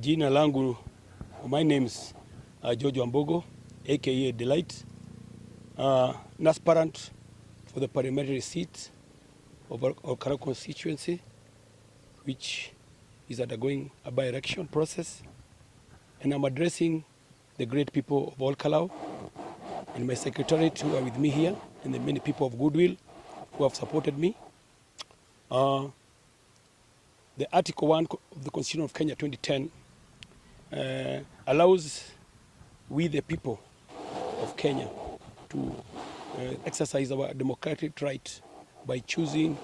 Jina langu, my name's George Wambogo, aka Delight, an aspirant for the parliamentary seat of Ol Kalou constituency, which is undergoing a by-election process. And I'm addressing the great people of Ol Kalou and my secretariat who are with me here, and the many people of goodwill who have supported me. The Article 1 of the Constitution of Kenya 2010 allows we the people of Kenya to exercise our democratic right by choosing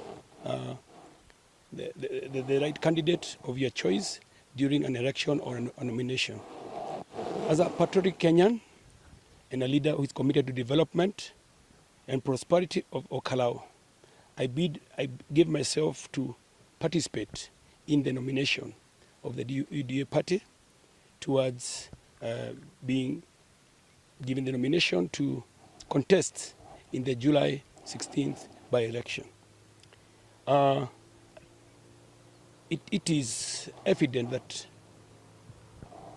the right candidate of your choice during an election or a nomination. As a patriotic Kenyan and a leader who is committed to development and prosperity of Ol Kalou, I give myself to participate in the nomination of the UDA party towards being given the nomination to contest in the July 16th by-election. It is evident that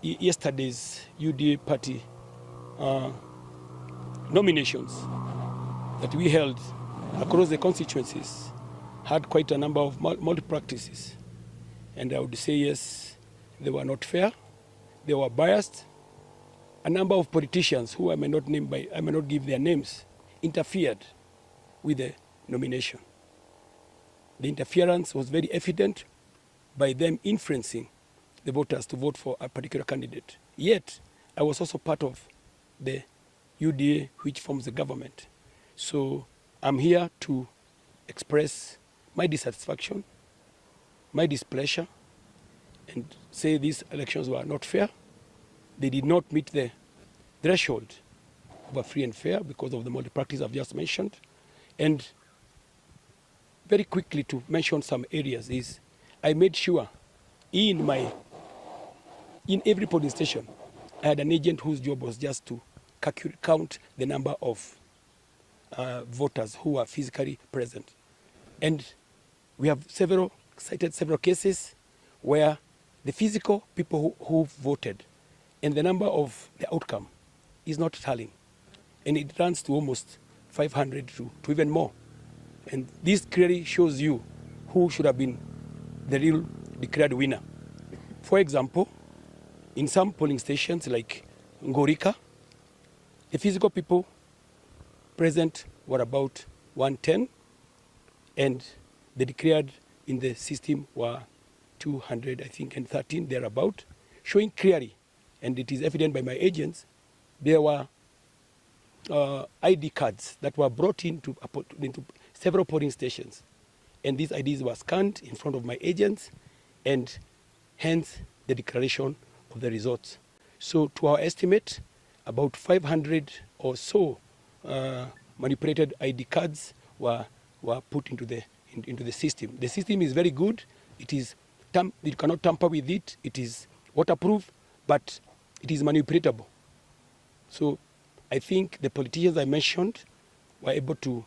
yesterday's UDA party nominations that we held across the constituencies had quite a number of malpractices. And I would say, yes, they were not fair, they were biased. A number of politicians who I may not give their names, interfered with the nomination. The interference was very evident by them influencing the voters to vote for a particular candidate. Yet, I was also part of the UDA, which forms the government. So I'm here to express my dissatisfaction, my displeasure, and say these elections were not fair. They did not meet the threshold of a free and fair because of the malpractice I've just mentioned. And very quickly to mention some areas is I made sure in every polling station I had an agent whose job was just to count the number of voters who are physically present. And we have cited several cases where the physical people who voted and the number of the outcome is not tallying. And it runs to almost 500 to even more. And this clearly shows you who should have been the real declared winner. For example, in some polling stations like Ngorika, the physical people present were about 110, and the declared in the system were 200, I think, and 13 thereabout, showing clearly, and it is evident by my agents, there were ID cards that were brought into several polling stations. And these IDs were scanned in front of my agents, and hence the declaration of the results. So to our estimate, about 500 or so manipulated ID cards were put into the system. The system is very good. You cannot tamper with it. It is waterproof, but it is manipulatable. So I think the politicians I mentioned were able to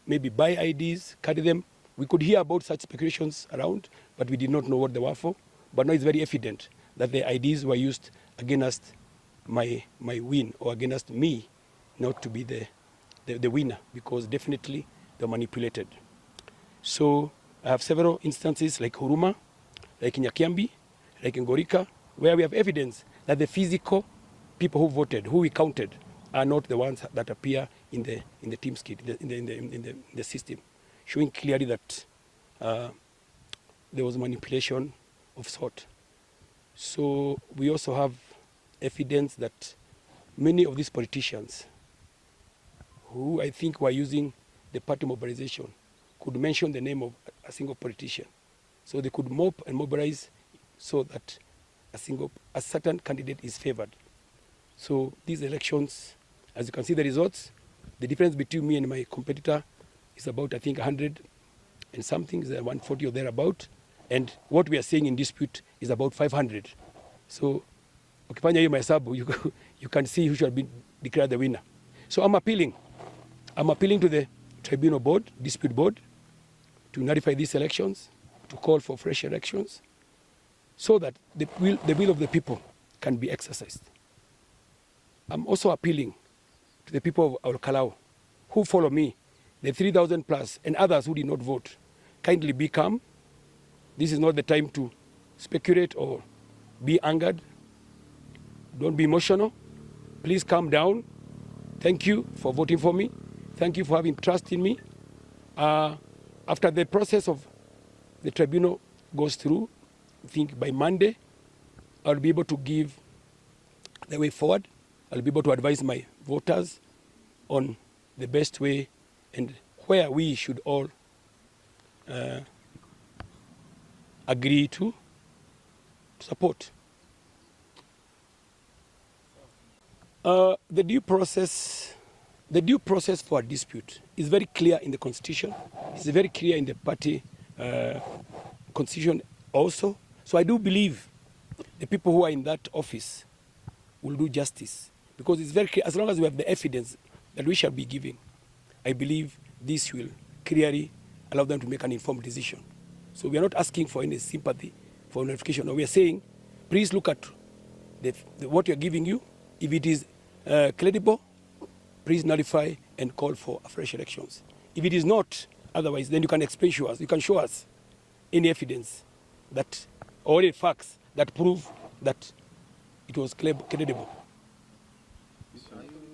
maybe buy IDs, carry them. We could hear about such speculations around, but we did not know what they were for. But now it's very evident that the IDs were used against my win, or against me not to be the winner, because definitely they're manipulated. So I have several instances like Huruma, like in Nyakiambi, like in Ngorika, where we have evidence that the physical people who voted, who we counted, are not the ones that appear in the team skit, in the system, showing clearly that there was manipulation of sort. So we also have evidence that many of these politicians, who I think were using the party mobilization, could mention the name of a single politician. So they could mob and mobilize so that a certain candidate is favored. So these elections, as you can see the results, the difference between me and my competitor is about, I think, 100 and something, is 140 or thereabout. And what we are saying in dispute is about 500. So ukifanya hiyo mahesabu, you can see who should be declared the winner. So I'm appealing to the tribunal board, dispute board, to nullify these elections, to call for fresh elections, so that the will of the people can be exercised. I'm also appealing to the people of Ol Kalou who follow me, the 3,000 plus, and others who did not vote. Kindly be calm. This is not the time to speculate or be angered. Don't be emotional. Please calm down. Thank you for voting for me. Thank you for having trust in me. After the process of the tribunal goes through, I think by Monday, I'll be able to give the way forward. I'll be able to advise my voters on the best way and where we should all agree to support. The due process for a dispute is very clear in the Constitution. It's very clear in the party Constitution also. So I do believe the people who are in that office will do justice, because it's very clear. As long as we have the evidence that we shall be giving, I believe this will clearly allow them to make an informed decision. So we are not asking for any sympathy, for notification. No, we are saying, please look at what we are giving you. If it is credible, please nullify and call for fresh elections. If it is not, otherwise, then you can explain to us. You can show us any evidence that, or any facts that prove that it was credible. Are you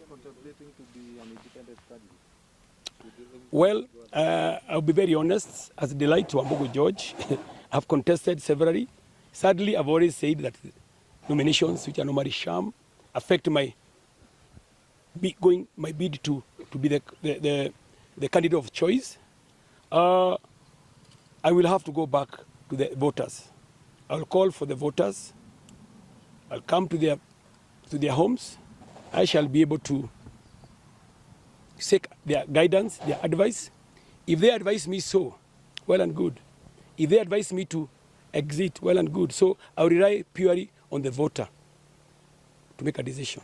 contemplating to be an independent candidate? Well, I'll be very honest. As Delight to Ambogo George, I've contested severally. Sadly, I've always said that nominations, which are normally sham, affect my bid to be the candidate of choice. I will have to go back to the voters. I'll call for the voters. I'll come to their homes. I shall be able to seek their guidance, their advice. If they advise me so, well and good. If they advise me to exit, well and good. So I'll rely purely on the voter to make a decision.